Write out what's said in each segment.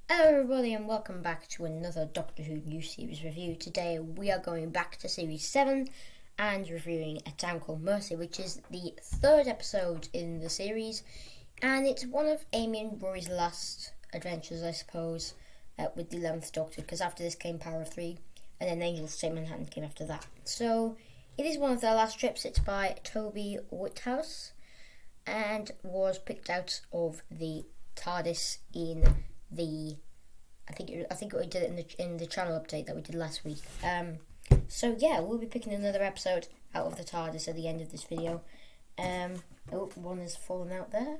Hello everybody and welcome back to another Doctor Who new series review. Today we are going back to series 7 and reviewing A Town Called Mercy, which is the third episode in the series, and it's one of Amy and Rory's last adventures, I suppose, with the 11th Doctor, because after this came Power of Three and then Angels Stay Manhattan came after that. So it is one of their last trips. It's by Toby Whithouse and was picked out of the TARDIS in I think we did it in the channel update that we did last week. So yeah, we'll be picking another episode out of the TARDIS at the end of this video. One has fallen out there.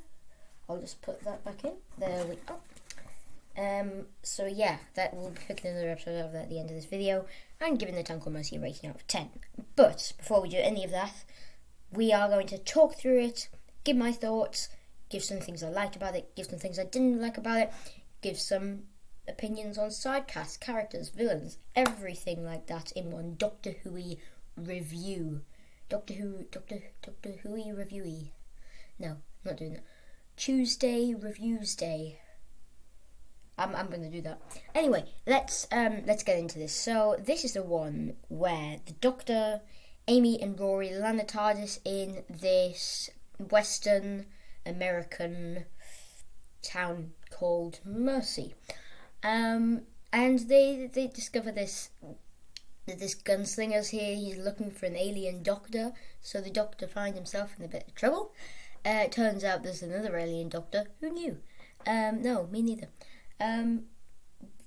I'll just put that back in. There we go. So yeah, that we'll be picking another episode out of that at the end of this video and giving the Town Called Mercy a rating out of 10. But before we do any of that, we are going to talk through it, give my thoughts, give some things I liked about it, give some things I didn't like about it, give some opinions on sidecast, characters, villains, everything like that in one Doctor Who-y review. Doctor Who-y review-y. No, not doing that. Tuesday Reviews Day. I'm going to do that. Anyway, let's get into this. So this is the one where the Doctor, Amy and Rory land the TARDIS in this Western American town called Mercy. And they discover this gunslinger's here. He's looking for an alien doctor, so the Doctor finds himself in a bit of trouble. It turns out there's another alien doctor. Who knew? No, me neither.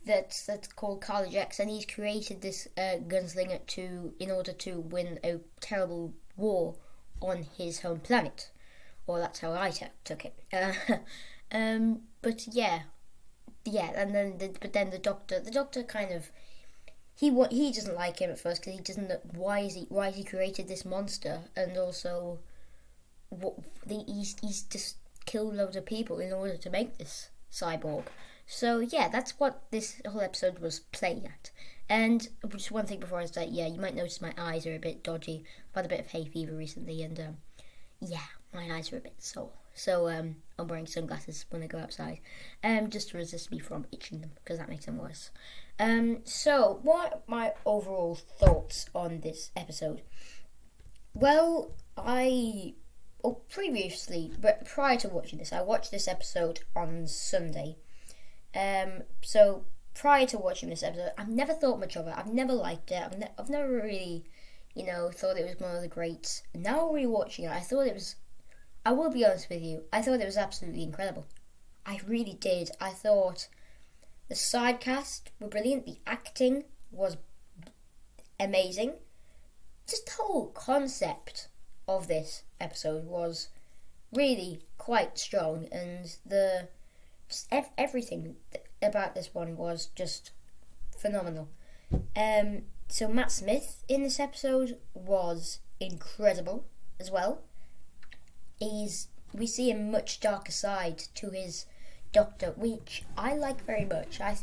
That's called College X, and he's created this gunslinger in order to win a terrible war on his home planet. Or that's how I took it. But yeah, and then the doctor kind of he doesn't like him at first because he doesn't know why he created this monster, and also he's just killed loads of people in order to make this cyborg. So yeah, that's what this whole episode was playing at. And just one thing before I start, yeah, you might notice my eyes are a bit dodgy. I've had a bit of hay fever recently, and yeah, my eyes are a bit sore. So I'm wearing sunglasses when I go outside, just to resist me from itching them, because that makes them worse. So what are my overall thoughts on this episode? Well, prior to watching this, I watched this episode on Sunday. So prior to watching this episode, I've never thought much of it. I've never liked it. I've never really, thought it was one of the greats. Now rewatching it, I will be honest with you, I thought it was absolutely incredible. I really did. I thought the sidecast were brilliant. The acting was amazing. Just the whole concept of this episode was really quite strong, and everything about this one was just phenomenal. So Matt Smith in this episode was incredible as well. We see a much darker side to his Doctor, which I like very much. I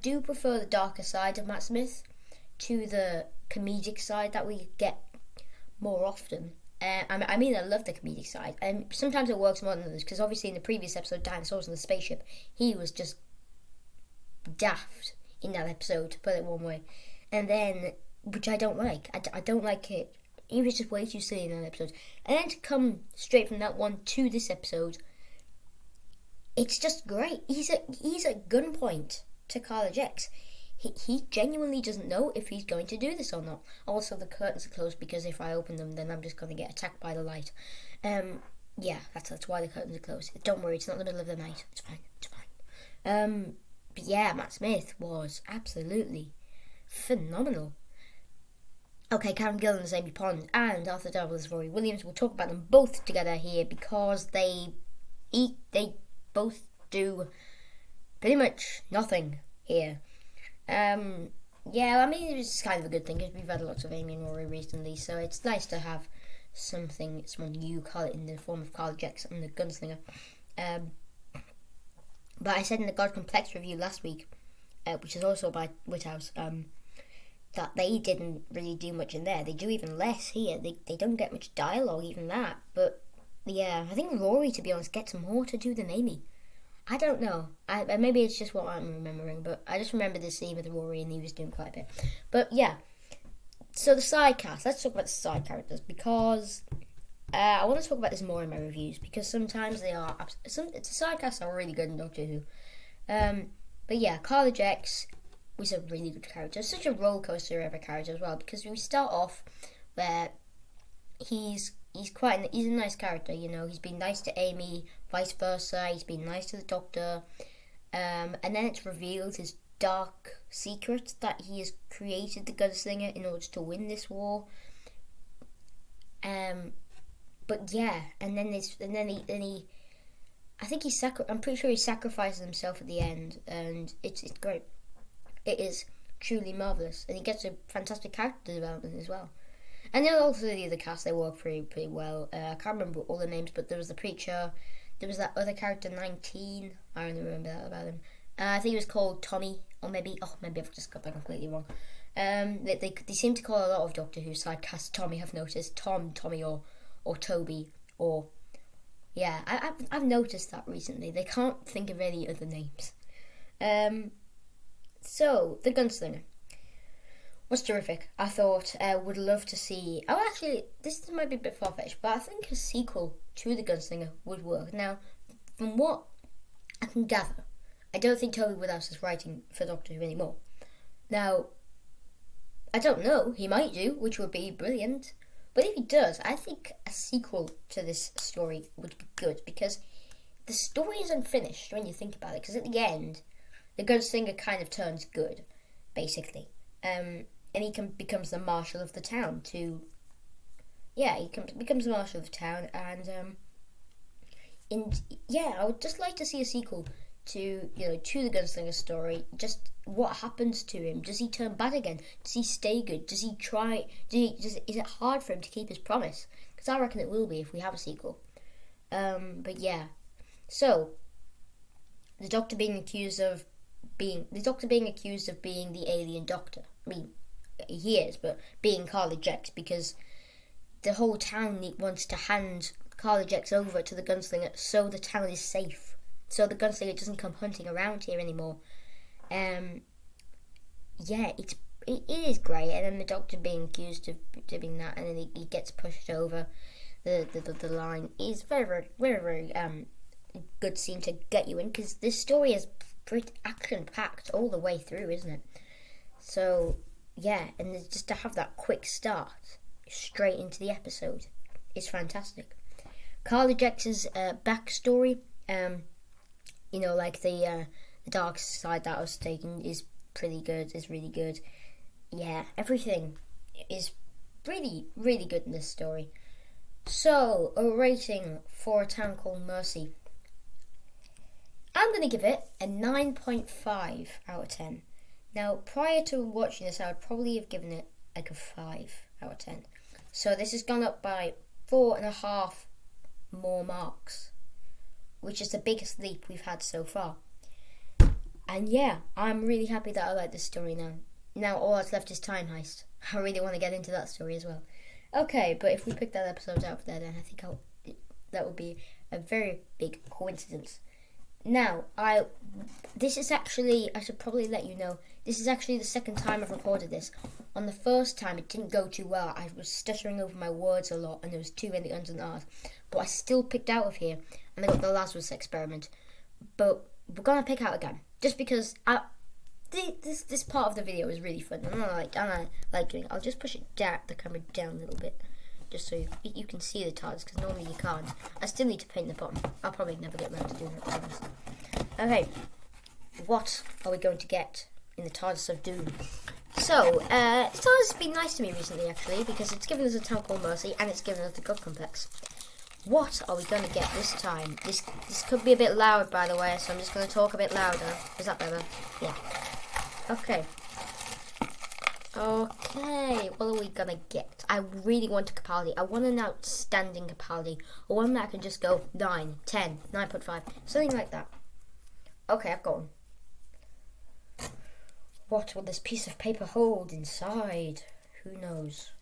do prefer the darker side of Matt Smith to the comedic side that we get more often. I love the comedic side, and sometimes it works more than others, because obviously in the previous episode, Dinosaurs in the Spaceship, he was just daft in that episode, to put it one way. And then, which I don't like. I don't like it. He was just way too silly in that episode. And then to come straight from that one to this episode, it's just great. He's at gunpoint to College X. He genuinely doesn't know if he's going to do this or not. Also, the curtains are closed, because if I open them, then I'm just going to get attacked by the light. Yeah, that's why the curtains are closed. Don't worry, it's not the middle of the night. It's fine. But yeah, Matt Smith was absolutely phenomenal. Okay, Karen Gillan as Amy Pond and Arthur Darvill as Rory Williams. We'll talk about them both together here, because they both do pretty much nothing here. It's kind of a good thing, because we've had lots of Amy and Rory recently, so it's nice to have someone new, call it in the form of College X and the Gunslinger. But I said in the God Complex review last week, which is also by Whithouse, that they didn't really do much in there. They do even less here. They don't get much dialogue, even that. But yeah, I think Rory, to be honest, gets more to do than Amy. I don't know. Maybe it's just what I'm remembering, but I just remember this scene with Rory and he was doing quite a bit. But yeah, so the side cast. Let's talk about the side characters because I want to talk about this more in my reviews because sometimes they are. The side casts are really good in Doctor Who. But yeah, Carla Jex was a really good character. Such a roller coaster of a character as well because we start off where he's a nice character, you know. He's been nice to Amy, vice versa. He's been nice to the Doctor, and then it's revealed his dark secret that he has created the Gunslinger in order to win this war. But yeah, and then he I think I'm pretty sure he sacrifices himself at the end, and it's great. It is truly marvelous, and he gets a fantastic character development as well. And then also the other cast, they work pretty well. I can't remember all the names, but there was the Preacher. There was that other character, 19. I only remember that about him. I think he was called Tommy, or maybe I've just got that completely wrong. They seem to call a lot of Doctor Who side casts Tommy. I've noticed Tommy, or Toby, or yeah. I've noticed that recently. They can't think of any other names. So the Gunslinger was terrific. I thought would love to see. Oh, actually, this might be a bit far-fetched, but I think a sequel to The Gunslinger would work. Now, from what I can gather, I don't think Toby Woodhouse is writing for Doctor Who anymore. Now, I don't know. He might do, which would be brilliant. But if he does, I think a sequel to this story would be good because the story isn't finished when you think about it. Because at the end, the Gunslinger kind of turns good, basically. And he becomes the marshal of the town. Becomes the marshal of the town, and I would just like to see a sequel to the Gunslinger story. Just what happens to him? Does he turn bad again? Does he stay good? Does he try? Is it hard for him to keep his promise? Because I reckon it will be if we have a sequel. But yeah, so the Doctor being accused of being the alien Doctor. I mean, he is, but being Carla Jex, because the whole town wants to hand Carla Jex over to the Gunslinger so the town is safe, so the Gunslinger doesn't come hunting around here anymore. It is great, and then the Doctor being accused of doing that, and then he gets pushed over the line is very, very, very good scene to get you in, because this story is pretty action-packed all the way through, isn't it? So yeah, and just to have that quick start straight into the episode is fantastic. Carla Jex's backstory, like the dark side that I was taking, is pretty good. Is really good. Yeah, everything is really, really good in this story. So a rating for A Town Called Mercy. I'm going to give it a 9.5 out of 10. Now, prior to watching this, I would probably have given it like a 5 out of 10. So this has gone up by 4.5 more marks, which is the biggest leap we've had so far. And yeah, I'm really happy that I like this story now. Now all that's left is Time Heist. I really want to get into that story as well. Okay, but if we pick that episode out there, then I think that would be a very big coincidence. Now, this is actually, I should probably let you know, this is actually the second time I've recorded this. On the first time, it didn't go too well. I was stuttering over my words a lot, and there was too many uns and ahs. But I still picked out of here, and I got the Lazarus Experiment. But we're going to pick out again, just because this part of the video is really fun, and I like doing it. I'll just push the camera down a little bit, just so you can see the TARDIS, because normally you can't. I still need to paint the bottom. I'll probably never get around to doing that, to be honest. Okay, what are we going to get in the TARDIS of Doom? So, the TARDIS has been nice to me recently, actually, because it's given us A Town Called Mercy, and it's given us the God Complex. What are we going to get this time? This could be a bit loud, by the way, so I'm just going to talk a bit louder. Is that better? Yeah. Okay, what are we going to get? I really want a Capaldi. I want an outstanding Capaldi. Or one that I can just go 9, 10, 9.5, something like that. Okay, I've got one. What will this piece of paper hold inside? Who knows?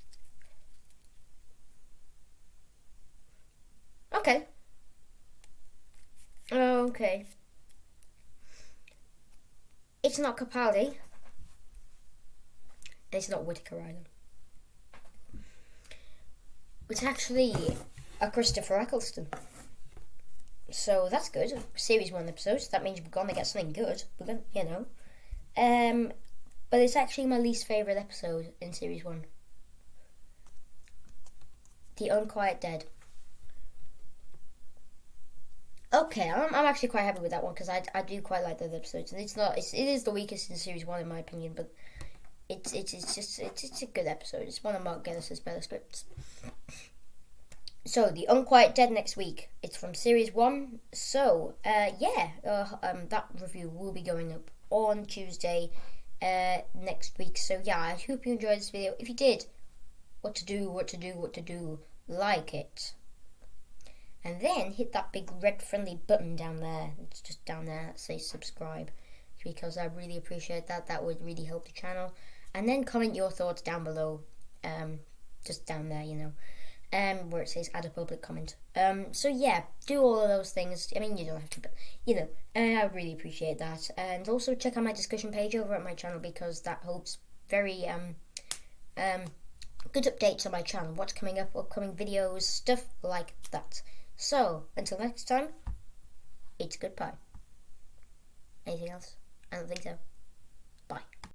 Okay. it's not Capaldi, and it's not Whittaker either. It's actually a Christopher Eccleston. So that's good. Series 1 episodes. That means we're gonna get something good. But then, you know. But it's actually my least favourite episode in Series 1. The Unquiet Dead. Okay, I'm actually quite happy with that one because I do quite like those episodes, and it is the weakest in Series 1 in my opinion, but it's a good episode. It's one of Mark Gatiss' better scripts. So, The Unquiet Dead next week. It's from Series 1. So, that review will be going up on Tuesday next week. So, yeah, I hope you enjoyed this video. If you did, what to do, like it. And then hit that big red friendly button down there. It's just down there that says subscribe. Because I really appreciate that. That would really help the channel. And then comment your thoughts down below. Just down there, you know. Where it says add a public comment. So yeah, do all of those things. I mean, you don't have to, but you know, I really appreciate that. And also check out my discussion page over at my channel because that holds very good updates on my channel. What's coming up, upcoming videos, stuff like that. So until next time, it's goodbye. Anything else? I don't think so. Bye.